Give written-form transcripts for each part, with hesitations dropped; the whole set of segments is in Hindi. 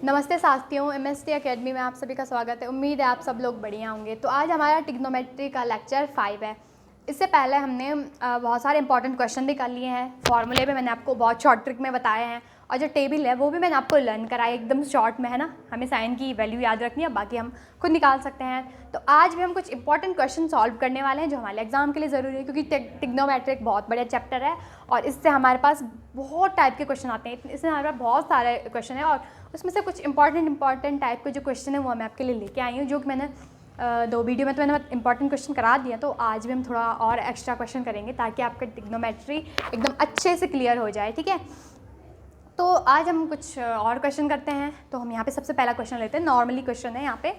नमस्ते साथियों, MST एकेडमी में आप सभी का स्वागत है। उम्मीद है आप सब लोग बढ़िया होंगे। तो आज हमारा ट्रिग्नोमेट्री का लेक्चर 5 है। इससे पहले हमने बहुत सारे इंपॉर्टेंट क्वेश्चन भी कर लिए हैं। फॉर्मूले भी मैंने आपको बहुत शॉर्ट ट्रिक में बताए हैं और जो टेबल है वो भी मैंने आपको लर्न कराया एकदम शॉर्ट में, है ना। हमें साइन की वैल्यू याद रखनी है, बाकी हम खुद निकाल सकते हैं। तो आज भी हम कुछ इंपॉर्टेंट क्वेश्चन सॉल्व करने वाले हैं जो हमारे एग्जाम के लिए ज़रूरी है, क्योंकि ट्रिग्नोमेट्री एक बहुत बड़ा चैप्टर है और इससे हमारे पास बहुत टाइप के क्वेश्चन आते हैं। इसमें हमारे पास बहुत सारे क्वेश्चन हैं और उसमें से कुछ इंपॉर्टेंट टाइप के जो क्वेश्चन है वो मैं आपके लिए लेके आई हूँ, जो कि मैंने 2 वीडियो में तो मैंने इंपॉर्टेंट क्वेश्चन करा दिया। तो आज भी हम थोड़ा और एक्स्ट्रा क्वेश्चन करेंगे ताकि आपका ट्रिग्नोमेट्री एकदम अच्छे से क्लियर हो जाए, ठीक है। तो आज हम कुछ और क्वेश्चन करते हैं। तो हम यहाँ पे सबसे पहला क्वेश्चन लेते हैं। नॉर्मली क्वेश्चन है यहाँ पे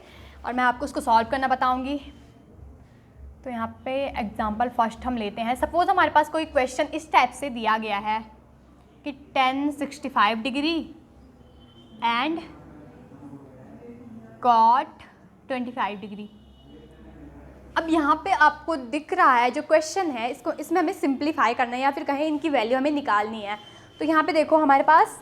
और मैं आपको उसको सॉल्व करना बताऊँगी। तो यहाँ पे एग्जाम्पल फर्स्ट हम लेते हैं। सपोज़ हमारे पास कोई क्वेश्चन इस टाइप से दिया गया है कि tan 65 degree and cot 25 degree. अब यहाँ पे आपको दिख रहा है जो क्वेश्चन है, इसमें हमें सिंप्लीफाई करना है या फिर कहें इनकी वैल्यू हमें निकालनी है। तो यहाँ पे देखो हमारे पास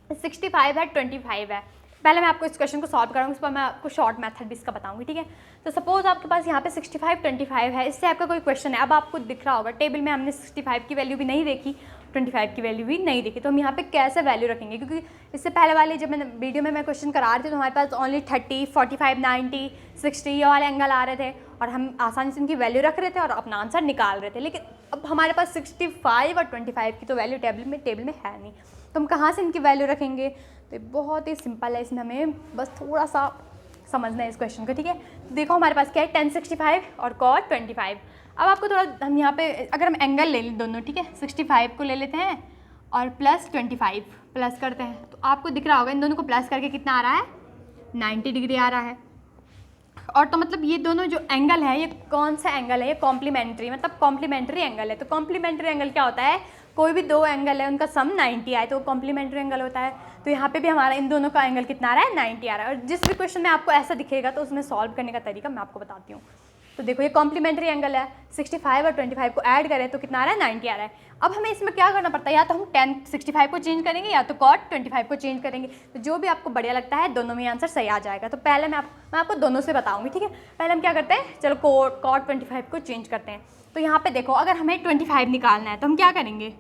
65 है, 25 है। पहले मैं आपको इस क्वेश्चन को सॉल्व कराऊंगी, उस पर मैं आपको शॉर्ट मेथड भी इसका बताऊंगी, ठीक है। तो सपोज आपके पास यहाँ पे 65, 25 है, इससे आपका कोई क्वेश्चन है। अब आपको दिख रहा होगा टेबल में हमने 65 की वैल्यू भी नहीं देखी, 25 की वैल्यू भी नहीं देखी। तो हम यहाँ पे कैसे वैल्यू रखेंगे, क्योंकि इससे पहले वाले जब मैंने वीडियो में मैं क्वेश्चन करा रही थी तो हमारे पास ओनली 30, 45, 90, 60 ये वाले एंगल आ रहे थे और हम आसानी से इनकी वैल्यू रख रहे थे और अपना आंसर निकाल रहे थे। लेकिन अब हमारे पास 65 और 25 की तो वैल्यू टेबल में है नहीं, तो हम कहाँ से इनकी वैल्यू रखेंगे। तो बहुत ही सिंपल है, इसमें हमें बस थोड़ा सा समझना है इस क्वेश्चन को, ठीक है। तो देखो हमारे पास क्या है, tan 65 और cot 25। अब आपको थोड़ा हम यहाँ पे अगर हम एंगल ले लें दोनों, ठीक है, 65 को ले लेते हैं और प्लस 25 प्लस करते हैं, तो आपको दिख रहा होगा इन दोनों को प्लस करके कितना आ रहा है, 90 डिग्री आ रहा है। और तो मतलब ये दोनों जो एंगल है, ये कौन सा एंगल है, ये कॉम्प्लीमेंट्री, मतलब कॉम्प्लीमेंट्री एंगल है। तो कॉम्प्लीमेंट्री एंगल क्या होता है, कोई भी दो एंगल है उनका सम 90 आए तो वो कॉम्प्लीमेंट्री एंगल होता है। तो यहाँ पे भी हमारा इन दोनों का एंगल कितना आ रहा है, 90 आ रहा है। और जिस भी क्वेश्चन में आपको ऐसा दिखेगा तो उसमें सॉल्व करने का तरीका मैं आपको बताती हूँ। तो देखो ये कॉम्प्लीमेंट्री एंगल है, 65 और 25 को ऐड करें तो कितना आ रहा है, 90 आ रहा है। अब हमें इसमें क्या करना पड़ता है, या तो हम tan 65 को चेंज करेंगे या तो cot 25 को चेंज करेंगे। तो जो भी आपको बढ़िया लगता है दोनों में आंसर सही आ जाएगा। तो पहले मैं आपको दोनों से बताऊंगी, ठीक है। पहले हम क्या करते हैं, चलो cot 25 को चेंज करते हैं। तो यहाँ पे देखो अगर हमें 25 निकालना है तो हम क्या करेंगे,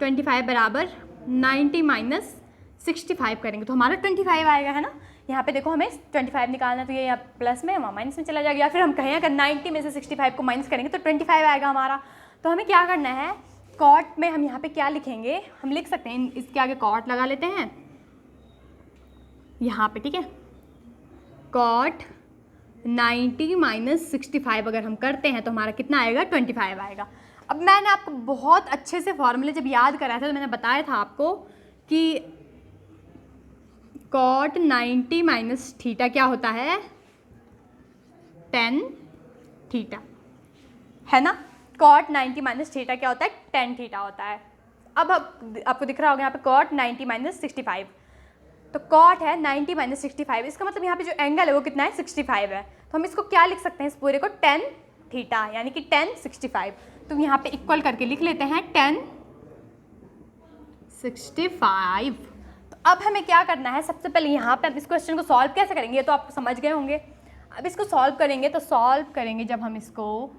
25 बराबर 90 माइनस 65 करेंगे तो हमारा 25 आएगा, है ना। यहाँ पे देखो हमें 25 निकालना है तो ये यहाँ प्लस में वहाँ माइनस में चला जाएगा, या फिर हम कहें अगर 90 में से 65 को माइनस करेंगे तो 25 आएगा हमारा। तो हमें क्या करना है, कॉट में हम यहाँ पे क्या लिखेंगे, हम लिख सकते हैं इसके आगे कॉट लगा लेते हैं यहाँ पे, ठीक है। कॉट 90 माइनस 65 अगर हम करते हैं तो हमारा कितना आएगा, 25 आएगा। अब मैंने आपको बहुत अच्छे से फॉर्मूले जब याद कराया था तो मैंने बताया था आपको कि cot 90 माइनस थीटा क्या होता है, tan थीटा, है ना। cot 90 माइनस थीटा क्या होता है, tan थीटा होता है। अब आपको दिख रहा होगा यहाँ पे cot 90 माइनस 65, तो cot है 90 माइनस 65, इसका मतलब यहाँ पे जो एंगल है वो कितना है, 65 है। तो हम इसको क्या लिख सकते हैं, इस पूरे को tan थीटा यानी कि tan 65। तो यहाँ पे इक्वल करके लिख लेते हैं tan 65। तो अब हमें क्या करना है, सबसे पहले यहाँ पे अब इस क्वेश्चन को सॉल्व कैसे करेंगे ये तो आप समझ गए होंगे। अब इसको सॉल्व करेंगे तो जब हम इसको,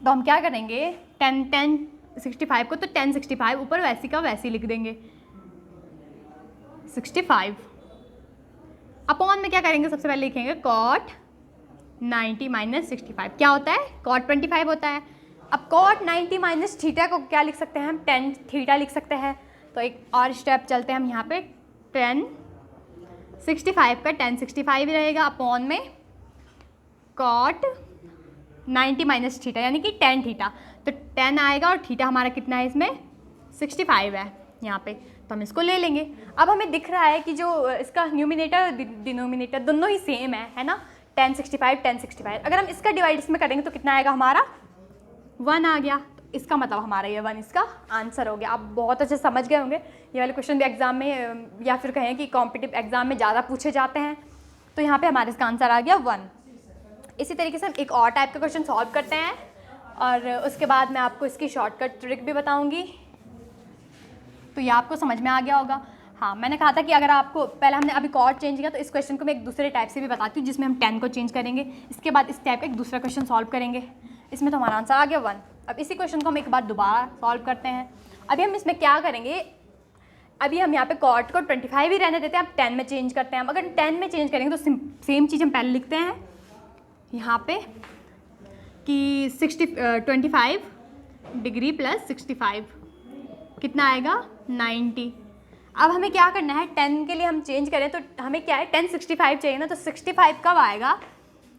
तो हम क्या करेंगे, tan 65 को तो tan 65 ऊपर वैसी का वैसी लिख देंगे 65 अपॉन में क्या करेंगे, सबसे पहले लिखेंगे cot 90 माइनस 65 क्या होता है, cot 25 होता है। अब cot 90 माइनस थीटा को क्या लिख सकते हैं, हम tan थीटा लिख सकते हैं। तो एक और स्टेप चलते हैं हम यहाँ पे, tan 65 का tan 65 ही रहेगा अपॉन में cot 90 माइनस थीटा यानी कि tan थीटा। तो tan आएगा और थीटा हमारा कितना है, इसमें 65 है यहाँ पे, तो हम इसको ले लेंगे। अब हमें दिख रहा है कि जो इसका न्यूमिनेटर और डिनोमिनेटर दोनों ही सेम है ना, tan 65। अगर हम इसका डिवाइड इसमें करेंगे तो कितना आएगा हमारा, 1 आ गया। इसका मतलब हमारा ये 1 इसका आंसर हो गया। आप बहुत अच्छे समझ गए होंगे, ये वाले क्वेश्चन भी एग्जाम में या फिर कहें कि कॉम्पिटिटिव एग्जाम में ज़्यादा पूछे जाते हैं। तो यहाँ पे हमारे इसका आंसर आ गया 1। इसी तरीके से हम एक और टाइप का क्वेश्चन सॉल्व करते हैं और उसके बाद मैं आपको इसकी शॉर्टकट ट्रिक भी बताऊँगी। तो ये आपको समझ में आ गया होगा। हाँ, मैंने कहा था कि अगर आपको पहले हमने अभी कॉर्ड चेंज किया तो इस क्वेश्चन को मैं एक दूसरे टाइप से भी बताती हूँ जिसमें हम 10 को चेंज करेंगे, इसके बाद इस टाइप का एक दूसरा क्वेश्चन सॉल्व करेंगे। इसमें तो हमारा आंसर आ गया 1। अब इसी क्वेश्चन को हम एक बार दोबारा सॉल्व करते हैं। अभी हम इसमें क्या करेंगे, अभी हम यहाँ पे कॉर्ड को 25 ही रहने देते हैं, अब 10 में चेंज करते हैं। अगर 10 में चेंज करेंगे तो सेम चीज़ हम पहले लिखते हैं यहाँ पे कि 25 डिग्री प्लस 65 कितना आएगा 90। अब हमें क्या करना है, 10 के लिए हम चेंज करें तो हमें क्या है 10 65 चाहिए ना, तो 65 कब आएगा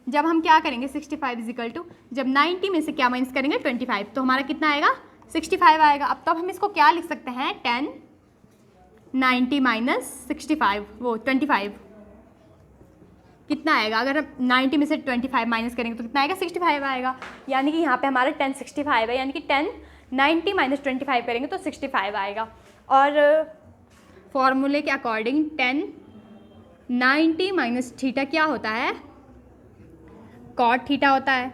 जब हम क्या करेंगे 65 इजिकल टू जब 90 में से क्या माइनस करेंगे 25, तो हमारा कितना आएगा 65 आएगा। अब तब हम इसको क्या लिख सकते हैं 10 90 माइनस 65 वो 25 कितना आएगा, अगर हम 90 में से 25 माइनस करेंगे तो कितना आएगा 65 आएगा। यानी कि यहाँ पे हमारा 10 65 है, यानी कि 10 90 माइनस 25 करेंगे तो 65 आएगा। और फॉर्मूले के अकॉर्डिंग 10 90 माइनस थीटा क्या होता है कॉट थीटा होता है।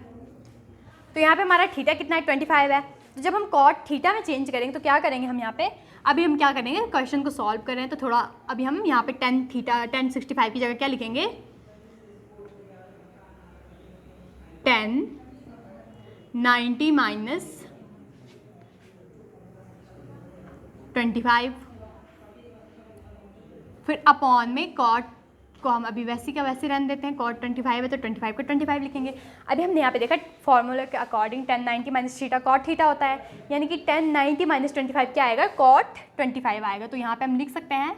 तो यहाँ पे हमारा थीटा कितना है 25 है। तो जब हम कॉट थीटा में चेंज करेंगे तो क्या करेंगे हम यहाँ पे, अभी हम क्या करेंगे क्वेश्चन को सॉल्व कर रहे हैं तो थोड़ा अभी हम यहाँ पे 10 65 की जगह क्या लिखेंगे 10 90 माइनस 25 फिर अपॉन में कॉट को हम अभी वैसे का वैसे रहने देते हैं, कॉट 25 है तो 25 को 25 लिखेंगे। अभी हमने यहाँ पे देखा फॉर्मूला के according 10 90 minus theta cot theta होता है, यानी कि 10 90 माइनस 25 क्या आएगा कॉट 25 आएगा। तो यहाँ पे हम लिख सकते हैं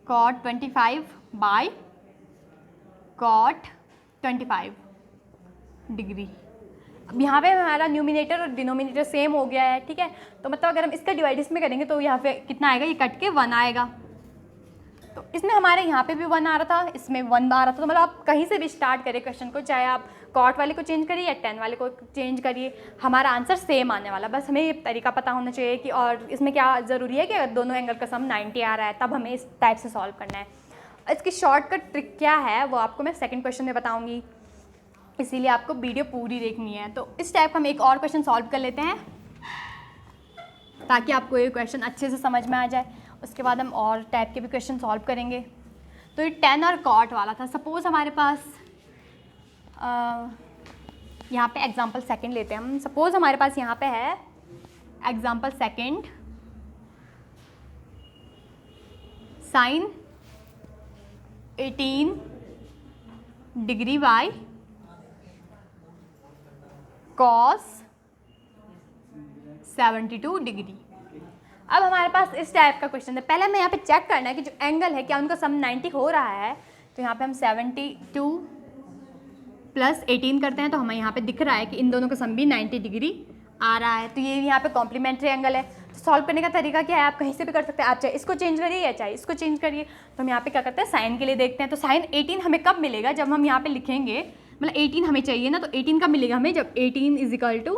कॉट 25 बाय कॉट 25 डिग्री। अब यहाँ पे हमारा न्यूमिनेटर और डिनोमिनेटर सेम हो गया है, ठीक है। तो मतलब अगर हम इसका डिवाइड इसमें करेंगे तो यहाँ पे कितना आएगा, ये कट के 1 आएगा। तो इसमें हमारे यहाँ पे भी 1 आ रहा था, इसमें 1 आ रहा था। तो मतलब आप कहीं से भी स्टार्ट करें क्वेश्चन को, चाहे आप कॉट वाले को चेंज करिए या 10 वाले को चेंज करिए, हमारा आंसर सेम आने वाला। बस हमें ये तरीका पता होना चाहिए कि, और इसमें क्या ज़रूरी है कि दोनों एंगल का सम 90 आ रहा है, तब हमें इस टाइप से सॉल्व करना है। इसकी शॉर्टकट ट्रिक क्या है वो आपको मैं सेकेंड क्वेश्चन में बताऊँगी, इसीलिए आपको वीडियो पूरी देखनी है। तो इस टाइप का हम एक और क्वेश्चन सॉल्व कर लेते हैं ताकि आपको ये क्वेश्चन अच्छे से समझ में आ जाए। उसके बाद हम और टाइप के भी क्वेश्चन सॉल्व करेंगे। तो ये 10 और कॉट वाला था। सपोज़ हमारे पास यहाँ पे एग्जांपल सेकंड लेते हैं हम। सपोज़ हमारे पास यहाँ पे है example second sine 18 degree by cos 72 degree. अब हमारे पास इस टाइप का क्वेश्चन है। पहले हमें यहाँ पे चेक करना है कि जो एंगल है क्या उनका सम 90 हो रहा है। तो यहाँ पे हम 72 प्लस 18 करते हैं तो हमें यहाँ पे दिख रहा है कि इन दोनों का सम भी 90 डिग्री आ रहा है। तो ये यहाँ पे कॉम्प्लीमेंट्री एंगल है। तो सॉल्व करने का तरीका क्या है, आप कहीं से भी कर सकते हैं। आप चाहे इसको चेंज करिए या चाहे इसको चेंज करिए। तो हम यहाँ पे क्या करते हैं, साइन के लिए देखते हैं। तो साइन 18 हमें कब मिलेगा, जब हम यहाँ पे लिखेंगे, मतलब 18 हमें चाहिए ना, तो 18 कब मिलेगा हमें, जब 18 इजिकल टू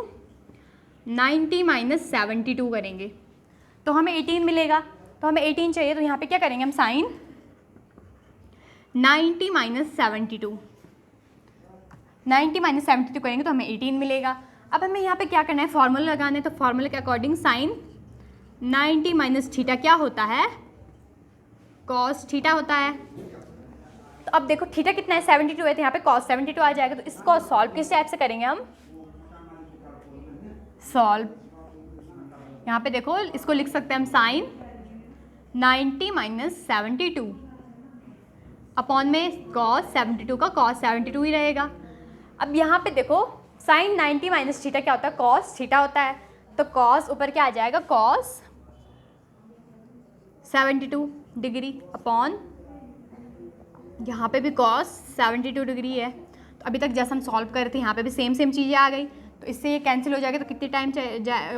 90 माइनस 72 करेंगे तो हमें 18 मिलेगा। तो हमें 18 चाहिए, तो यहाँ पे क्या करेंगे हम, साइन 90 माइनस 72, 90 माइनस 72 करेंगे तो हमें 18 मिलेगा। अब हमें यहाँ पे क्या करना है, फॉर्मूला लगाना है। तो फॉर्मूला के अकॉर्डिंग साइन 90 माइनस थीटा क्या होता है, कॉस थीटा होता है। तो अब देखो थीटा कितना है 72 है, तो यहाँ पे कॉस 72 आ जाएगा। तो इसको सॉल्व किस टाइप से करेंगे हम, सॉल्व यहाँ पे देखो इसको लिख सकते हैं हम साइन 90 माइनस 72 अपॉन में कॉस 72 का कॉस 72 ही रहेगा। अब यहाँ पे देखो साइन 90 माइनस थीटा क्या होता है, कॉस थीटा होता है। तो कॉस ऊपर क्या आ जाएगा, कॉस 72 डिग्री अपॉन यहाँ पे भी कॉस 72 डिग्री है। तो अभी तक जैसा हम सॉल्व कर रहे थे यहाँ पे भी सेम चीज़ें आ गई। तो इससे ये कैंसिल हो जाएगा। तो कितने टाइम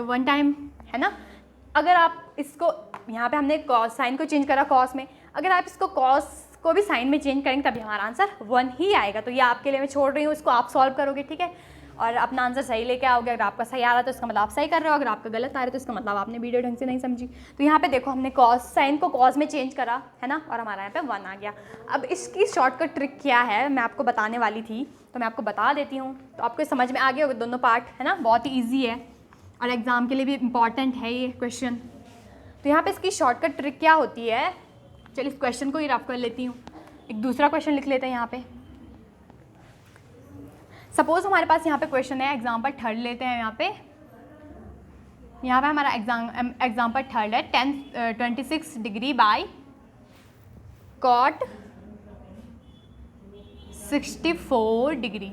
1 टाइम है ना। अगर आप इसको यहाँ पे हमने कॉस साइन को चेंज करा कॉस में, अगर आप इसको कॉस को भी साइन में चेंज करेंगे तभी हमारा आंसर 1 ही आएगा। तो ये आपके लिए मैं छोड़ रही हूँ, इसको आप सॉल्व करोगे, ठीक है, और अपना आंसर सही लेके आओगे। अगर आपका सही आ रहा है तो इसका मतलब आप सही कर रहे हो, अगर आपका गलत आ रहा है तो इसका मतलब आपने वीडियो ढंग से नहीं समझी। तो यहाँ पे देखो हमने कॉस साइन को कॉस में चेंज करा है ना, और हमारा यहाँ पे 1 आ गया। अब इसकी शॉर्टकट ट्रिक क्या है मैं आपको बताने वाली थी, तो मैं आपको बता देती हूँ। तो आपको समझ में आ गया होगा दोनों पार्ट, है ना, बहुत ही ईजी है और एग्ज़ाम के लिए भी इम्पॉर्टेंट है ये क्वेश्चन। तो यहाँ पे इसकी शॉर्टकट ट्रिक क्या होती है, चलिए इस क्वेश्चन को ही रफ कर लेती हूँ, एक दूसरा क्वेश्चन लिख लेते हैं यहाँ पे। सपोज हमारे पास यहाँ पे क्वेश्चन है, एग्जाम्पल थर्ड लेते हैं यहाँ पे हमारा एग्जाम्पल थर्ड है 26 डिग्री बाय कॉट 64 डिग्री,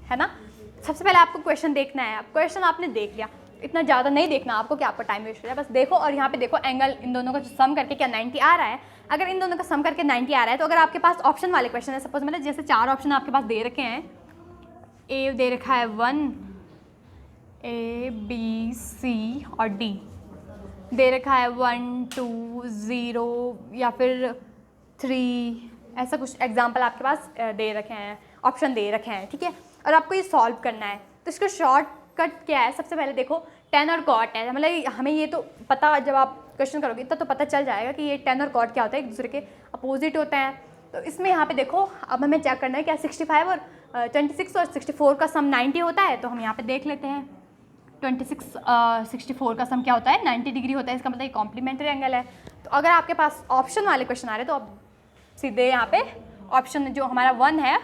है ना। सबसे पहले आपको क्वेश्चन देखना है, अब क्वेश्चन आपने देख लिया, इतना ज़्यादा नहीं देखना आपको कि आपका टाइम वेस्ट हो जाए, बस देखो। और यहाँ पे देखो एंगल इन दोनों का सम करके क्या 90 आ रहा है। अगर इन दोनों का सम करके 90 आ रहा है तो अगर आपके पास ऑप्शन वाले क्वेश्चन है, सपोज मतलब जैसे 4 ऑप्शन आपके पास दे रखे हैं, ए दे रखा है 1, A B C और D दे रखा है 1 2 0 या फिर 3, ऐसा कुछ एग्जाम्पल आपके पास दे रखे हैं, ऑप्शन दे रखे हैं, ठीक है। और आपको ये सॉल्व करना है, तो इसका शॉर्टकट क्या है, सबसे पहले देखो tan और cot है, मतलब हमें ये तो पता, जब आप क्वेश्चन करोगे इतना तो पता चल जाएगा कि ये tan और cot क्या होता है, एक दूसरे के अपोजिट होते हैं। तो इसमें यहाँ पे देखो अब हमें चेक करना है क्या 65 और 26 और 64 का सम 90 होता है, तो हम यहाँ पे देख लेते हैं 64 का सम क्या होता है 90 डिग्री होता है, इसका मतलब ये कॉम्प्लीमेंट्री एंगल है। तो अगर आपके पास ऑप्शन वाले क्वेश्चन आ रहे हैं तो आप सीधे यहाँ पे ऑप्शन जो हमारा 1 है,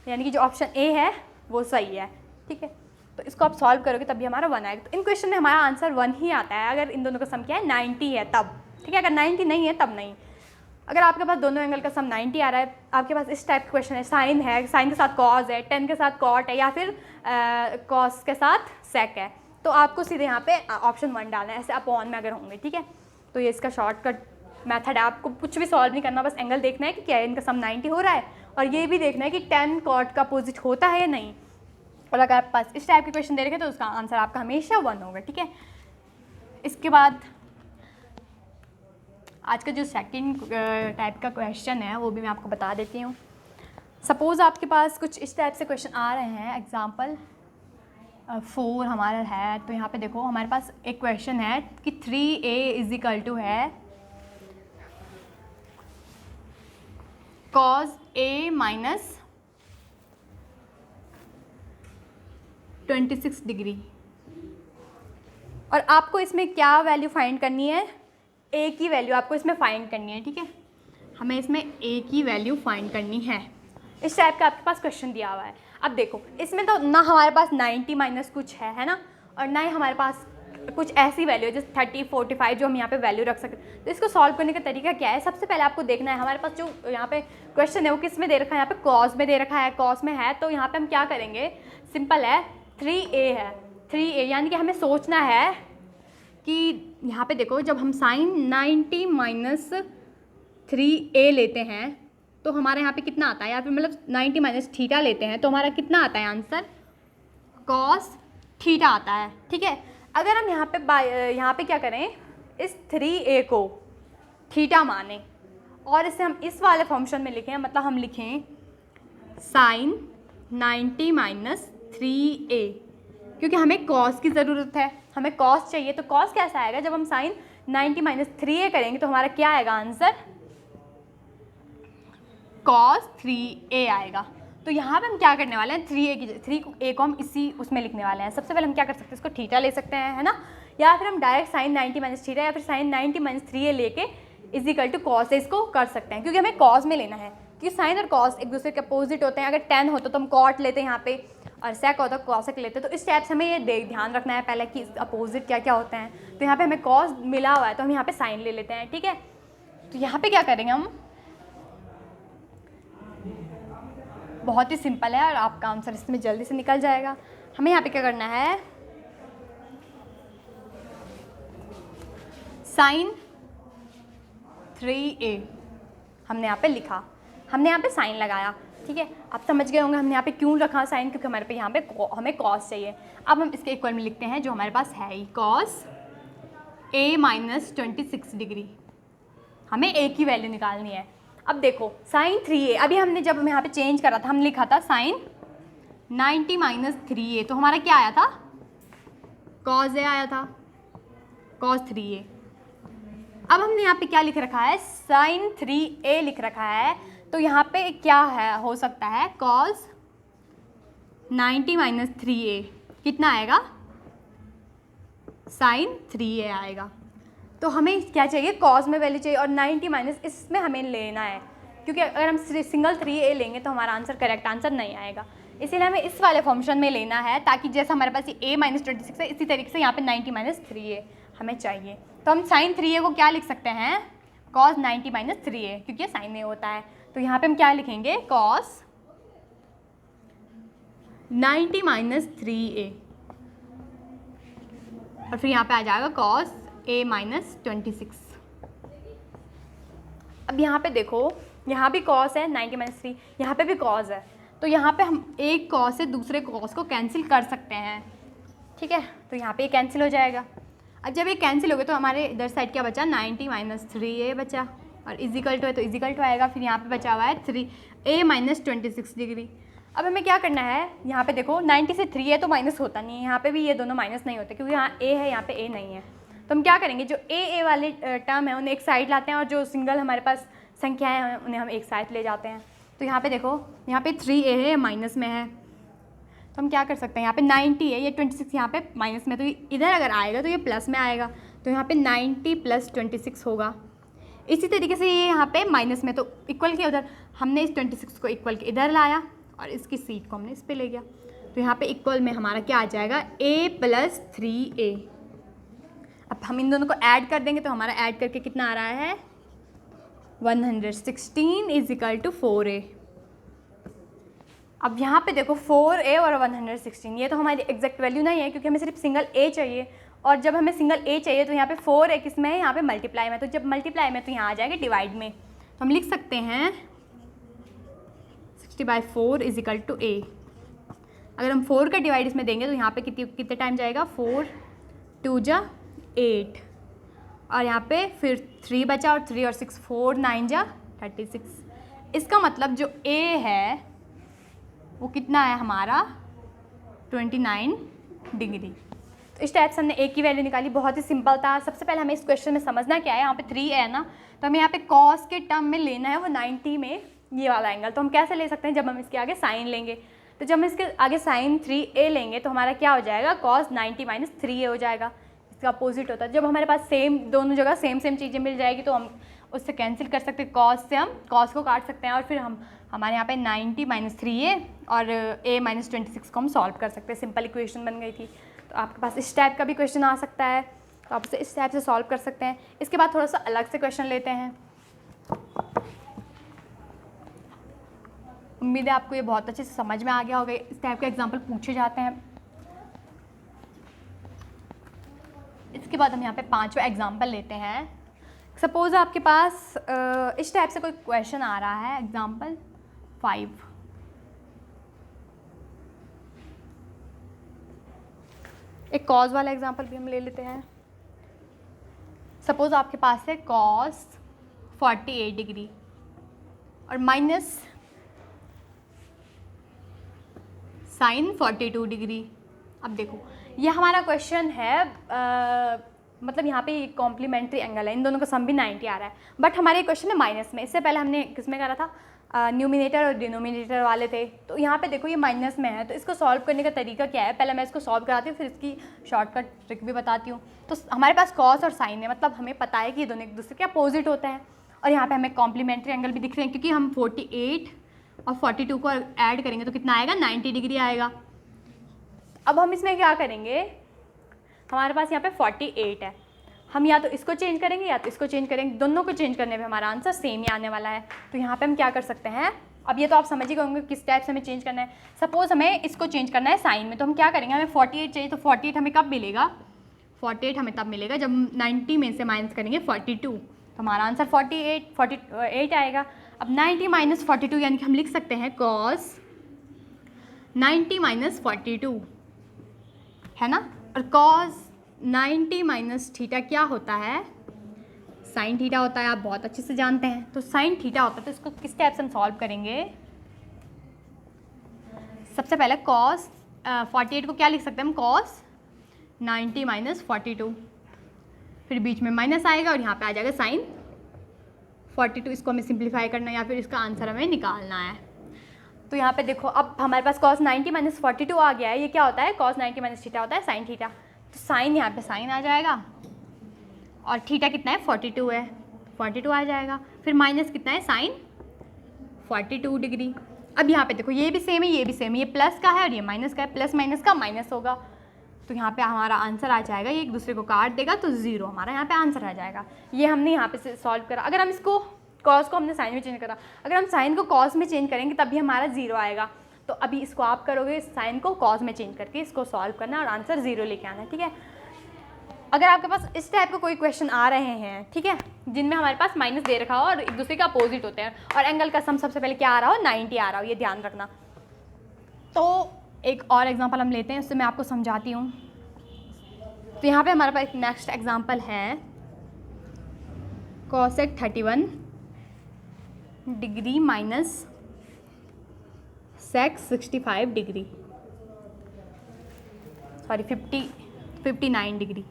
यानी कि जो ऑप्शन ए है वो सही है, ठीक है। तो इसको आप सॉल्व करोगे तभी हमारा 1 आएगा। तो इन क्वेश्चन में हमारा आंसर 1 ही आता है अगर इन दोनों का सम क्या है 90 है तब, ठीक है। अगर 90 नहीं है तब नहीं। अगर आपके पास दोनों एंगल का सम 90 आ रहा है, आपके पास इस टाइप का क्वेश्चन है, साइन है, साइन के साथ कॉस है, tan के साथ कॉट है, या फिर कॉस के साथ सेक है, तो आपको सीधे यहाँ पे ऑप्शन 1 डालना है, ऐसे अपॉन में अगर होंगे, ठीक है। तो ये इसका शॉर्टकट मेथड है, आपको कुछ भी सॉल्व नहीं करना, बस एंगल देखना है कि क्या है, इनका सम 90 हो रहा है, और ये भी देखना है कि tan cot का अपोजिट होता है या नहीं। और अगर आपके पास इस टाइप के क्वेश्चन दे रखे तो उसका आंसर आपका हमेशा 1 होगा, ठीक है। इसके बाद आज का जो सेकंड टाइप का क्वेश्चन है वो भी मैं आपको बता देती हूँ। सपोज़ आपके पास कुछ इस टाइप से क्वेश्चन आ रहे हैं, एग्जाम्पल 4 हमारा है, तो यहाँ पे देखो हमारे पास एक क्वेश्चन है कि 3a इज इक्वल टू है cos a माइनस 26 डिग्री, और आपको इसमें क्या वैल्यू फाइंड करनी है, a की वैल्यू आपको इसमें फाइंड करनी है, ठीक है। हमें इसमें a की वैल्यू फाइंड करनी है। इस टाइप का आपके पास क्वेश्चन दिया हुआ है। अब देखो इसमें तो ना हमारे पास 90 माइनस कुछ है ना, और ना ही हमारे पास कुछ ऐसी वैल्यू है जैसे 30 45 जो हम यहाँ पे वैल्यू रख सकते। तो इसको सॉल्व करने का तरीका क्या है, सबसे पहले आपको देखना है हमारे पास जो यहाँ पे क्वेश्चन है वो किस में दे रखा है, यहाँ पे कॉस में दे रखा है, कॉस में है, तो यहाँ पे हम क्या करेंगे, सिंपल है 3a है, 3a यानी कि हमें सोचना है कि यहाँ पे देखो जब हम साइन 90 माइनस 3a लेते हैं तो हमारे यहाँ पे कितना आता है, या फिर मतलब 90 माइनस थीटा लेते हैं तो हमारा कितना आता है आंसर, कॉस थीटा आता है, ठीक है। अगर हम यहाँ पे क्या करें, इस 3a को थीटा माने और इसे हम इस वाले फंक्शन में लिखें, मतलब हम लिखें साइन 90 माइनस 3a, क्योंकि हमें कॉस की ज़रूरत है, हमें कॉस चाहिए। तो कॉस कैसा आएगा, जब हम साइन 90 माइनस 3a करेंगे तो हमारा क्या आएगा आंसर, cos 3a आएगा। तो यहाँ पे हम क्या करने वाले हैं, 3a को हम इसी उसमें लिखने वाले हैं। सबसे पहले हम क्या कर सकते हैं, इसको थीटा ले सकते हैं, है ना, या फिर हम डायरेक्ट साइन 90 माइनस थीटा या फिर साइन 90 माइनस 3a लेके इज इक्वल टू कॉस इसको कर सकते हैं, क्योंकि हमें कॉस में लेना है, क्योंकि साइन और कॉस एक दूसरे के अपोजिट होते हैं। अगर tan होता तो हम कॉट लेते हैं यहाँ पे, और सेक होता तो कॉसेक लेते हैं। तो इस टाइप से हमें ये ध्यान रखना है पहले कि अपोजिट क्या क्या होते हैं। तो यहाँ पे हमें कॉस मिला हुआ है तो हम यहाँ पे साइन ले लेते हैं, ठीक है। तो यहाँ पे क्या करेंगे हम, बहुत ही सिंपल है और आपका आंसर इसमें जल्दी से निकल जाएगा। हमें यहाँ पे क्या करना है, साइन 3a हमने यहाँ पे लिखा, हमने यहाँ पे साइन लगाया, ठीक है। आप समझ गए होंगे हमने यहाँ पे क्यों रखा साइन, क्योंकि हमारे पे यहाँ पे हमें कॉस चाहिए। अब हम इसके इक्वल में लिखते हैं जो हमारे पास है ही, कॉस a माइनस 26 डिग्री, हमें a की वैल्यू निकालनी है। अब देखो साइन 3a, अभी हमने जब यहाँ पे चेंज करा था हम लिखा था साइन 90 माइनस 3a, तो हमारा क्या आया था, कॉस a आया था, कॉस 3a। अब हमने यहाँ पे क्या लिख रखा है, साइन 3a लिख रखा है, तो यहाँ पे क्या है, हो सकता है कॉस 90 माइनस 3a कितना आएगा, साइन 3a आएगा। तो हमें क्या चाहिए, कॉस में वैल्यू चाहिए और 90 माइनस इसमें हमें लेना है, क्योंकि अगर हम सिंगल 3a लेंगे तो हमारा आंसर करेक्ट आंसर नहीं आएगा। इसीलिए हमें इस वाले फंक्शन में लेना है, ताकि जैसे हमारे पास ये a माइनस 26 है, इसी तरीके से यहाँ पे 90 माइनस 3a हमें चाहिए। तो हम साइन 3a को क्या लिख सकते हैं, कॉस 90 माइनस 3a, क्योंकि ये साइन में होता है। तो यहाँ पे हम क्या लिखेंगे, कॉस 90 माइनस 3a, और फिर यहाँ पे आ जाएगा कॉस a माइनस 26। अब यहाँ पे देखो, यहाँ भी कॉस है 90 माइनस 3, यहाँ पे भी कॉस है, तो यहाँ पे हम एक कॉस से दूसरे कॉस को कैंसिल कर सकते हैं, ठीक है। तो यहाँ पे ये कैंसिल हो जाएगा। अब जब ये कैंसिल हो गया तो हमारे इधर साइड क्या बचा, 90 माइनस 3a बचा, और इजिकल टू है तो इजिकल टू आएगा। फिर यहाँ पे बचा हुआ है 3a माइनस 26 डिग्री। अब हमें क्या करना है, यहाँ पे देखो 90 से 3a तो माइनस होता नहीं है, यहाँ पे भी ये दोनों माइनस नहीं होते, क्योंकि यहाँ a है, यहाँ पे a नहीं है। तो हम क्या करेंगे, जो a वाले टर्म है उन्हें एक साइड लाते हैं, और जो सिंगल हमारे पास संख्याएं हैं उन्हें हम एक साइड ले जाते हैं। तो यहाँ पे देखो, यहाँ पे 3a है, माइनस में है, तो हम क्या कर सकते हैं, यहाँ पे 90 है, ये 26 यहाँ पे माइनस में, तो इधर अगर आएगा तो ये प्लस में आएगा, तो यहाँ पे 90 प्लस 26 होगा। इसी तरीके से ये यहाँ पे माइनस में, तो इक्वल किया उधर, हमने इस 26 को इक्वल के इधर लाया और इसकी सीट को हमने इस पे ले गया, तो यहाँ पे इक्वल में हमारा क्या आ जाएगा, a प्लस 3a। अब हम इन दोनों को ऐड कर देंगे तो हमारा ऐड करके कितना आ रहा है, 116 इज इक्वल टू 4a। अब यहाँ पे देखो 4a और 116, ये तो हमारी एग्जैक्ट वैल्यू नहीं है, क्योंकि हमें सिर्फ सिंगल a चाहिए, और जब हमें सिंगल a चाहिए तो यहाँ पे 4a किस में है, यहाँ पे मल्टीप्लाई में, तो जब मल्टीप्लाई में तो यहाँ आ जाएगा डिवाइड में। तो हम लिख सकते हैं 60/4 इज इक्वल टू a। अगर हम 4 का डिवाइड इसमें देंगे तो यहाँ पे कितने टाइम जाएगा, 4 2 जा 8, और यहाँ पे फिर 3 बचा, और 3 और 6 4 9 जा 36। इसका मतलब जो a है वो कितना है हमारा, 29 डिग्री। तो इस टाइप से हमने a की वैल्यू निकाली, बहुत ही सिंपल था। सबसे पहले हमें इस क्वेश्चन में समझना क्या है, यहाँ पे 3 है ना, तो हमें यहाँ पे cos के टर्म में लेना है वो 90 में ये वाला एंगल। तो हम कैसे ले सकते हैं, जब हम इसके आगे साइन लेंगे, तो जब हम इसके आगे साइन 3a लेंगे तो हमारा क्या हो जाएगा, cos 90 माइनस 3a हो जाएगा। इसका अपोजिट होता है, जब हमारे पास सेम दोनों जगह सेम चीज़ें मिल जाएगी तो हम उससे कैंसिल कर सकते हैं, cos से हम cos को काट सकते हैं, और फिर हमारे यहाँ पे 90 माइनस 3a और a माइनस 26 को हम सॉल्व कर सकते हैं। सिंपल इक्वेशन बन गई थी। तो आपके पास इस टाइप का भी क्वेश्चन आ सकता है, तो आप उसे इस टाइप से सॉल्व कर सकते हैं। इसके बाद थोड़ा सा अलग से क्वेश्चन लेते हैं। उम्मीद है आपको ये बहुत अच्छे से समझ में आ गया होगा। इस टाइप के एग्जाम्पल पूछे जाते हैं। इसके बाद हम यहाँ पे 5वां एग्जाम्पल लेते हैं। सपोज़ आपके पास इस टाइप से कोई क्वेश्चन आ रहा है, एग्जाम्पल 5। एक कॉस वाला एग्जाम्पल भी हम ले लेते हैं। सपोज़ आपके पास है कॉस 48 डिग्री और माइनस साइन 42 डिग्री। अब देखो ये हमारा क्वेश्चन है, मतलब यहाँ पे कॉम्प्लीमेंट्री एंगल है, इन दोनों का सम भी 90 आ रहा है, बट हमारे क्वेश्चन है माइनस में। इससे पहले हमने किस में करा था, न्यूमिनेटर और डिनोमिनेटर वाले थे। तो यहाँ पे देखो ये माइनस में है, तो इसको सॉल्व करने का तरीका क्या है, पहले मैं इसको सॉल्व कराती हूँ, फिर इसकी शॉर्टकट ट्रिक भी बताती हूँ। तो हमारे पास कॉस और साइन है, मतलब हमें पता है कि ये दोनों एक दूसरे के अपोजिट होते हैं, और यहाँ पे हमें कॉम्प्लीमेंट्री एंगल भी दिख रहे हैं, क्योंकि हम 48 और 42 को ऐड करेंगे तो कितना आएगा, 90 डिग्री आएगा। अब हम इसमें क्या करेंगे, हमारे पास यहाँ पे 48 है, हम या तो इसको चेंज करेंगे या तो इसको चेंज करेंगे, दोनों को चेंज करने पे हमारा आंसर सेम ही आने वाला है। तो यहाँ पे हम क्या कर सकते हैं, अब ये तो आप समझ ही गए होंगे किस टाइप से हमें चेंज करना है। सपोज हमें इसको चेंज करना है साइन में, तो हम क्या करेंगे, हमें 48 चाहिए, तो 48 हमें कब मिलेगा, 48 हमें तब मिलेगा जब 90 में से माइनस करेंगे 42, तो हमारा आंसर 48 आएगा। अब 90 माइनस 42 यानी कि हम लिख सकते हैं कॉस 90 माइनस 42 है ना, और कॉस 90 माइनस थीटा क्या होता है, साइन थीटा होता है, आप बहुत अच्छे से जानते हैं। तो साइन थीटा होता है, तो इसको किस टाइप से हम सॉल्व करेंगे। सबसे पहले कॉस 48 को क्या लिख सकते हैं हम, कॉस 90 माइनस 42, फिर बीच में माइनस आएगा और यहाँ पे आ जाएगा साइन 42। इसको हमें सिंप्लीफाई करना है या फिर इसका आंसर हमें निकालना है। तो यहाँ पे देखो अब हमारे पास कॉस 90 माइनस 42 आ गया है। ये क्या होता है, कॉस 90 माइनस थीटा होता है साइन थीटा। तो साइन यहाँ पे साइन आ जाएगा और थीटा कितना है 42 है, 42 आ जाएगा। फिर माइनस कितना है साइन 42 डिग्री। अब यहाँ पे देखो ये भी सेम है, ये भी सेम है, ये प्लस का है और ये माइनस का है, प्लस माइनस का माइनस होगा, तो यहाँ पे हमारा आंसर आ जाएगा, ये एक दूसरे को काट देगा तो ज़ीरो हमारा यहाँ पे आंसर आ जाएगा। ये हमने यहाँ पे सॉल्व करा। अगर हम इसको कॉस को हमने साइन में चेंज करा, अगर हम साइन को कॉस में चेंज करेंगे तभी हमारा ज़ीरो आएगा। तो अभी इसको आप करोगे साइन को कॉस में चेंज करके इसको सॉल्व करना और आंसर ज़ीरो लेके आना है, ठीक है। अगर आपके पास इस टाइप के कोई क्वेश्चन आ रहे हैं, ठीक है, जिनमें हमारे पास माइनस दे रखा हो और एक दूसरे के अपोजिट होते हैं और एंगल का सम सबसे पहले क्या आ रहा हो 90 आ रहा हो, ये ध्यान रखना। तो एक और एग्जांपल हम लेते हैं, उससे मैं आपको समझाती हूँ। तो यहाँ पे हमारे पास एक नेक्स्ट एग्जांपल है cosec 31 degree minus sec 65 degree, sorry 59 degree.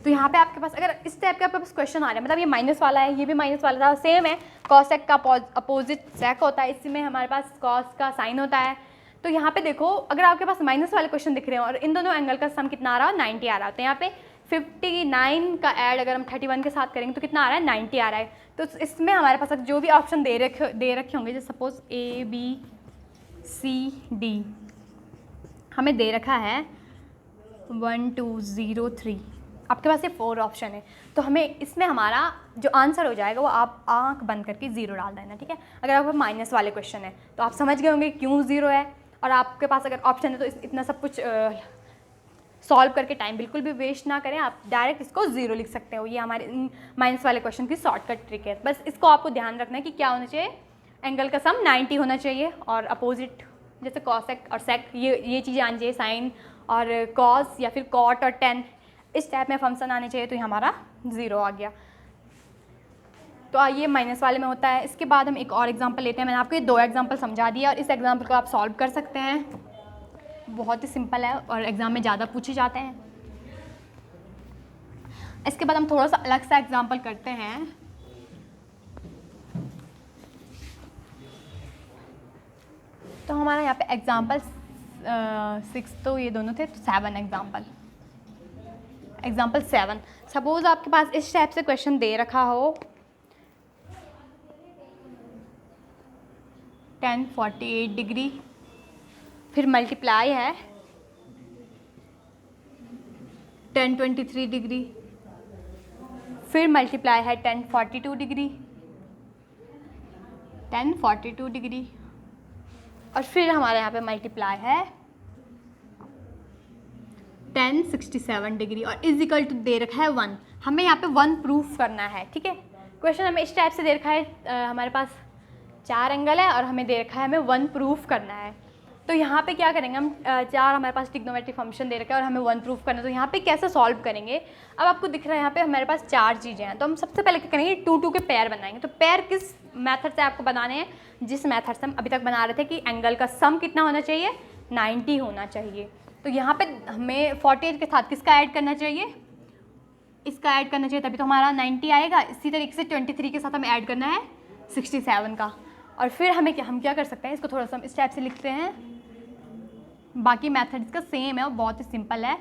तो यहाँ पे आपके पास अगर इस टाइप का आपके पास क्वेश्चन आ रहा है, मतलब ये माइनस वाला है, ये भी माइनस वाला था, सेम है, कॉसेक का अपोजिट सेक होता है, इसमें हमारे पास कॉस का साइन होता है। तो यहाँ पे देखो अगर आपके पास माइनस वाले क्वेश्चन दिख रहे हैं और इन दोनों एंगल का सम कितना आ रहा है 90 आ रहा है, तो यहाँ पे 59 का ऐड अगर हम 31 के साथ करेंगे तो कितना आ रहा है 90 आ रहा है। तो इसमें हमारे पास जो भी ऑप्शन दे रखे होंगे, जैसे suppose A B C D हमें दे रखा है 1 2 0 3, आपके पास ये 4 ऑप्शन है, तो हमें इसमें हमारा जो आंसर हो जाएगा वो आप आंख बंद करके ज़ीरो डाल देना, ठीक है। अगर आपको माइनस वाले क्वेश्चन है तो आप समझ गए होंगे क्यों ज़ीरो है, और आपके पास अगर ऑप्शन है तो इतना सब कुछ सॉल्व करके टाइम बिल्कुल भी वेस्ट ना करें, आप डायरेक्ट इसको ज़ीरो लिख सकते हो। ये हमारे माइनस वाले क्वेश्चन की शॉर्टकट ट्रिक है। बस इसको आपको ध्यान रखना है कि क्या होना चाहिए, एंगल का सम 90 होना चाहिए और अपोजिट जैसे कॉसेक और सेक ये चीज़ें आनी चाहिए, साइन और कॉस या फिर कॉट और टेन इस टाइप में फंक्शन आने चाहिए, तो ये हमारा ज़ीरो आ गया। तो ये माइनस वाले में होता है। इसके बाद हम एक और एग्जांपल लेते हैं। मैंने आपको ये 2 एग्जांपल समझा दिया और इस एग्जांपल को आप सॉल्व कर सकते हैं, बहुत ही सिंपल है और एग्ज़ाम में ज़्यादा पूछे जाते हैं। इसके बाद हम थोड़ा सा अलग सा एग्जांपल करते हैं। तो हमारा यहाँ पे एग्जांपल 6 तो ये दोनों थे, तो 7 एग्जांपल 7। सपोज आपके पास इस टाइप से क्वेश्चन दे रखा हो 1048 डिग्री, फिर मल्टीप्लाई है 1023 डिग्री, फिर मल्टीप्लाई है 1042 डिग्री, 1042 डिग्री, और फिर हमारे यहाँ पे मल्टीप्लाई है 1067 डिग्री और इज इक्वल टू दे रखा है 1। हमें यहाँ पे 1 प्रूफ करना है, ठीक है। क्वेश्चन हमें इस टाइप से दे रखा है, हमारे पास 4 एंगल है और हमें दे रखा है हमें 1 प्रूफ करना है। तो यहाँ पे क्या करेंगे हम, 4 हमारे पास ट्रिग्नोमेट्रिक फंक्शन दे रखा है और हमें 1 प्रूफ करना है, तो यहाँ पे कैसे सॉल्व करेंगे। अब आपको दिख रहा है यहाँ पे हमारे पास 4 चीज़ें हैं, तो हम सबसे पहले क्या करेंगे 2 के पेयर बनाएंगे। तो पेयर किस मेथड से आपको बनाने हैं, जिस मेथड से हम अभी तक बना रहे थे कि एंगल का सम कितना होना चाहिए 90 होना चाहिए। तो यहाँ पे हमें 48 के साथ किसका ऐड करना चाहिए, इसका ऐड करना चाहिए, तभी तो हमारा 90 आएगा। इसी तरीके से 23 के साथ हमें ऐड करना है 67 का। और फिर हम क्या कर सकते हैं, इसको थोड़ा सा हम इस टाइप से लिखते हैं। बाकी मेथड्स का सेम है और बहुत ही सिंपल है।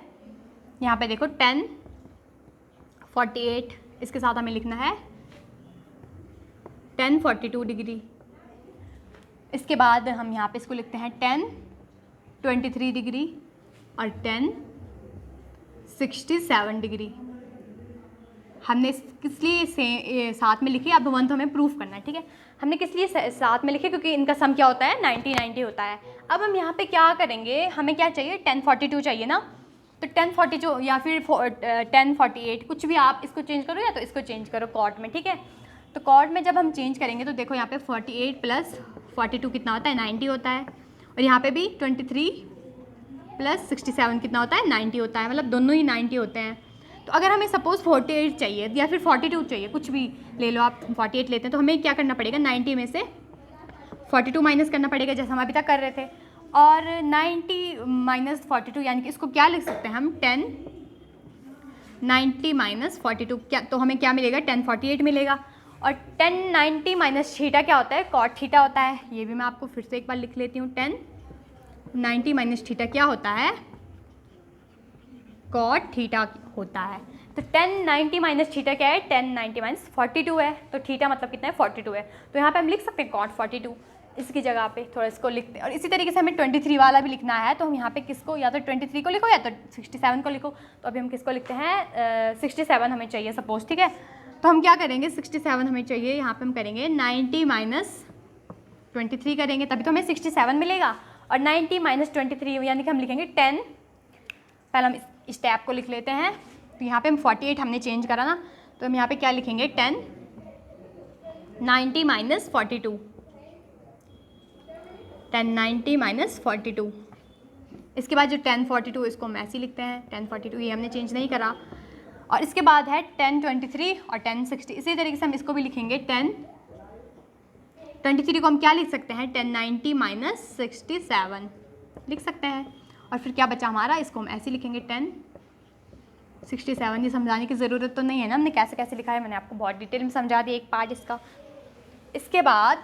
यहाँ पे देखो 1048 इसके साथ हमें लिखना है 1042 डिग्री। इसके बाद हम यहाँ पे इसको लिखते हैं 1023 डिग्री और 1067 डिग्री। हमने किस लिए साथ में लिखी, अब 1 तो हमें प्रूफ करना है, ठीक है। हमने किस लिए साथ में लिखे, क्योंकि इनका सम क्या होता है 90 होता है। अब हम यहाँ पे क्या करेंगे, हमें क्या चाहिए 1042 चाहिए ना, तो 1042 या फिर 1048 कुछ भी आप इसको चेंज करो या तो इसको चेंज करो कॉट में, ठीक है। तो कॉट में जब हम चेंज करेंगे तो देखो यहाँ पे 48 प्लस 42 कितना होता है 90 होता है, और यहाँ पे भी 23 प्लस 67 कितना होता है 90 होता है, मतलब दोनों ही 90 होते हैं। तो अगर हमें सपोज़ 48 चाहिए या फिर 42 चाहिए, कुछ भी ले लो आप, 48 लेते हैं, तो हमें क्या करना पड़ेगा 90 में से 42 माइनस करना पड़ेगा, जैसे हम अभी तक कर रहे थे। और 90 माइनस 42 यानी कि इसको क्या लिख सकते हैं हम 1090 माइनस 42, क्या तो हमें क्या मिलेगा 1048 मिलेगा। और 1090 माइनस थीटा क्या होता है, कॉट थीटा होता है। ये भी मैं आपको फिर से एक बार लिख लेती हूँ, 1090 माइनस थीटा क्या होता है कॉट थीटा होता है। तो 1090 माइनस थीटा क्या है, 1090 माइनस 42 है। तो थीटा मतलब कितना है, 42 है। तो यहाँ पे हम लिख सकते हैं कॉट 42 इसकी जगह पे, थोड़ा इसको लिखते हैं। और इसी तरीके से हमें 23 वाला भी लिखना है, तो हम यहाँ पे किसको, या तो 23 को लिखो या तो 67 को लिखो। तो अभी हम किसको लिखते हैं, 67 हमें चाहिए सपोज, ठीक है। तो हम क्या करेंगे, 67 हमें चाहिए, यहाँ पे हम करेंगे 90 माइनस 23 करेंगे, तभी तो हमें 67 मिलेगा। और 90 माइनस 23 यानी कि हम लिखेंगे 10। पहले हम इस टैब को लिख लेते हैं। तो यहाँ पे हम 48 हमने चेंज करा ना, तो हम यहाँ पे क्या लिखेंगे 10, 90 माइनस 42, 1090 माइनस 42। इसके बाद जो 1042 इसको हम ऐसे ही लिखते हैं, 1042 ये हमने चेंज नहीं करा। और इसके बाद है 1023 और 1060, इसी तरीके से हम इसको भी लिखेंगे 1023 को हम क्या लिख सकते हैं, 1090 माइनस 67 लिख सकते हैं। और फिर क्या बचा हमारा, इसको हम ऐसे लिखेंगे 1067। ये समझाने की ज़रूरत तो नहीं है ना, हमने कैसे कैसे लिखा है, मैंने आपको बहुत डिटेल में समझा दिया एक पार्ट इसका। इसके बाद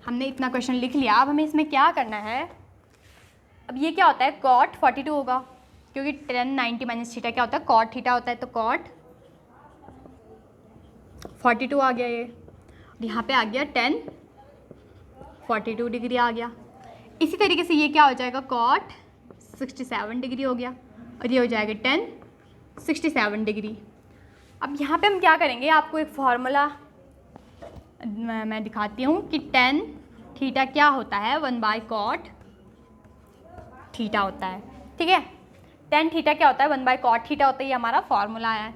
हमने इतना क्वेश्चन लिख लिया, अब हमें इसमें क्या करना है। अब ये क्या होता है, कॉट 42 होगा, क्योंकि 1090 माइनस थीटा क्या होता है, कॉट थीटा होता है। तो कॉट 42 आ गया ये, और यहाँ पे आ गया 1042 डिग्री आ गया। इसी तरीके से ये क्या हो जाएगा, कॉट 67 डिग्री हो गया, और ये हो जाएगा 1067 डिग्री। अब यहाँ पे हम क्या करेंगे, आपको एक फार्मूला मैं दिखाती हूँ कि 10 थीटा क्या होता है, 1 कॉट थीटा होता है, ठीक है। 10 थीटा क्या होता है, 1 कॉट थीटा होता है, ये हमारा फार्मूला है।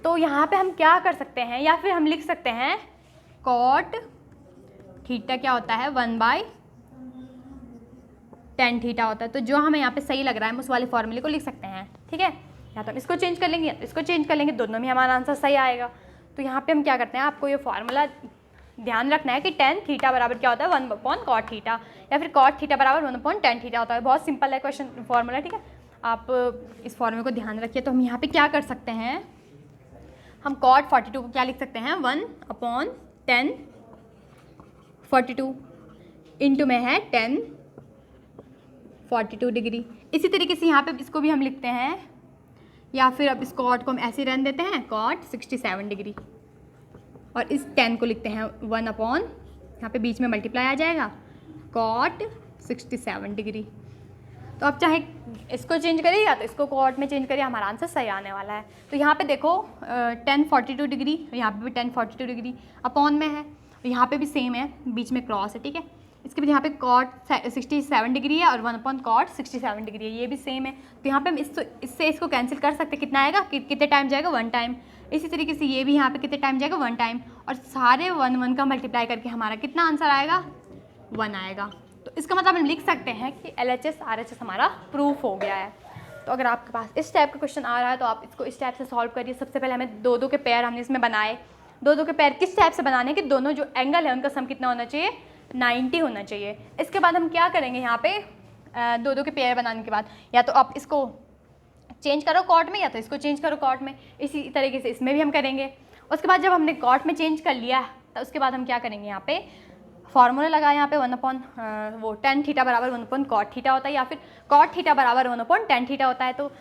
तो यहाँ पे हम क्या कर सकते हैं, या फिर हम लिख सकते हैं कॉट थीटा क्या होता है, 1/10 थीटा होता है। तो जो हमें यहाँ पे सही लग रहा है हम उस वाले फॉर्मूले को लिख सकते हैं, ठीक है। या तो हम इसको चेंज कर लेंगे या तो इसको चेंज कर लेंगे, दोनों में हमारा आंसर सही आएगा। तो यहाँ पे हम क्या करते हैं, आपको ये फार्मूला ध्यान रखना है कि 10 थीटा बराबर क्या होता है, 1/कॉट थीटा, या फिर कॉट थीटा बराबर 1/10 थीटा होता है। बहुत सिंपल है क्वेश्चन फार्मूला, ठीक है। आप इस फार्मूले को ध्यान रखिए। तो हम यहाँ पे क्या कर सकते हैं, हम कॉट 42 को क्या लिख सकते हैं, 1/10 42 इंटू में है 1042 डिग्री। इसी तरीके से यहाँ पे इसको भी हम लिखते हैं, या फिर अब इस कॉट को हम ऐसे रहने देते हैं, कॉट 67 डिग्री, और इस 10 को लिखते हैं 1/, यहाँ पे बीच में मल्टीप्लाई आ जाएगा, कॉट 67 डिग्री। तो अब चाहे इसको चेंज करिए या तो इसको कॉट में चेंज करिए, हमारा आंसर सही आने वाला है। तो यहाँ पे देखो 1042 डिग्री, यहाँ पे भी 1042 डिग्री अपॉन में है, यहाँ पे भी सेम है, बीच में क्रॉस है, ठीक है। इसके बाद यहाँ पे कॉट 67 डिग्री है और 1/कॉट 67 डिग्री है, ये भी सेम है। तो यहाँ पे हम इससे इसको कैंसिल कर सकते हैं, कितना आएगा, कितने टाइम जाएगा, 1 टाइम। इसी तरीके से ये भी यहाँ पे कितने टाइम जाएगा, 1 टाइम, और सारे 1 का मल्टीप्लाई करके हमारा कितना आंसर आएगा, 1 आएगा। तो इसका मतलब हम लिख सकते हैं कि LHS RHS हमारा प्रूफ हो गया है। तो अगर आपके पास इस टाइप का क्वेश्चन आ रहा है तो आप इसको इस टाइप से सॉल्व करिए। सबसे पहले हमें 2-2 के पेयर हमने इसमें बनाए। 2-2 के पेयर किस टाइप से बनाने कि दोनों जो एंगल है उनका सम कितना होना चाहिए, 90 होना चाहिए। इसके बाद हम क्या करेंगे, यहाँ पे 2-2 के पेयर बनाने के बाद या तो आप इसको चेंज करो कॉट में या तो इसको चेंज करो कॉट में। इसी तरीके से इसमें भी हम करेंगे। उसके बाद जब हमने कॉट में चेंज कर लिया तो उसके बाद हम क्या करेंगे, यहाँ पे फार्मूला लगा, यहाँ पे 10 थीटा बराबर 1/कॉट थीटा होता है, या फिर कॉट थीटा बराबर 1/10 थीटा होता है। तो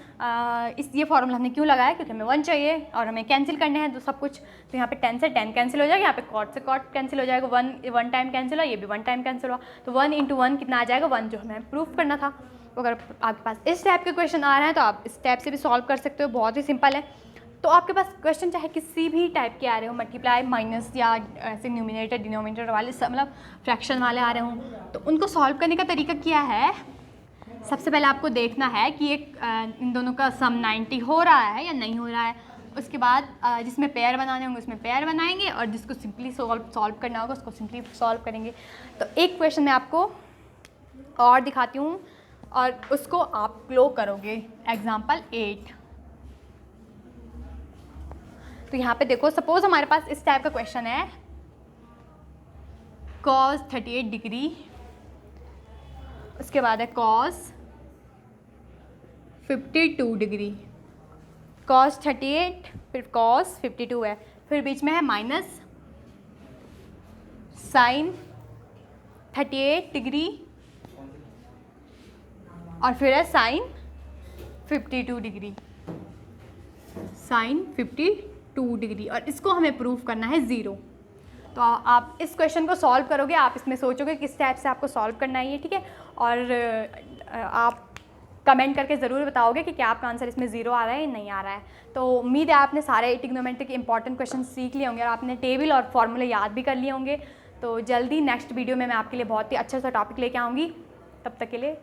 ये फार्मूला हमने क्यों लगाया, क्योंकि हमें 1 चाहिए और हमें कैंसिल करने हैं तो सब कुछ। तो यहाँ पे 10 से 10 कैंसिल हो जाएगा, यहाँ पे कॉट से कॉट कैंसिल हो जाएगा, 1 टाइम कैंसिल हुआ, ये भी 1 टाइम कैंसिल हुआ। तो 1 × 1 कितना आ जाएगा, 1, जो हमें प्रूफ करना था। तो अगर आपके पास इस टाइप के क्वेश्चन आ रहे हैं तो आप इस टाइप से भी सॉल्व कर सकते हो, बहुत ही सिंपल है। तो आपके पास क्वेश्चन चाहे किसी भी टाइप के आ रहे हो, मल्टीप्लाई माइनस या ऐसे न्यूमिनेटर डिनोमिनेटर वाले मतलब फ्रैक्शन वाले आ रहे हों, तो उनको सॉल्व करने का तरीका क्या है। सबसे पहले आपको देखना है कि इन दोनों का सम 90 हो रहा है या नहीं हो रहा है। उसके बाद जिसमें पेयर बनाने होंगे उसमें पेयर बनाएंगे, और जिसको सिंपली सॉल्व करना होगा उसको सिंपली सॉल्व करेंगे। तो एक क्वेश्चन मैं आपको और दिखाती हूँ और उसको आप क्लो करोगे। एग्जाम्पल 8। तो यहाँ पे देखो, सपोज हमारे पास इस टाइप का क्वेश्चन है, cos 38 डिग्री, उसके बाद है cos 52 डिग्री, cos 38 फिर cos 52 है, फिर बीच में है माइनस sin 38 डिग्री और फिर है sin 52 डिग्री, साइन 52 डिग्री, और इसको हमें प्रूव करना है 0। तो आप इस क्वेश्चन को सॉल्व करोगे, आप इसमें सोचोगे किस टाइप से आपको सॉल्व करना है ये, ठीक है। और आप कमेंट करके ज़रूर बताओगे कि क्या आपका आंसर इसमें 0 आ रहा है या नहीं आ रहा है। तो उम्मीद है आपने सारे ट्रिग्नोमेट्री के इंपॉर्टेंट क्वेश्चन सीख लिए होंगे और आपने टेबल और फॉर्मूले याद भी कर लिए होंगे। तो जल्दी नेक्स्ट वीडियो में मैं आपके लिए बहुत ही अच्छा सा टॉपिक लेके आऊँगी। तब तक के लिए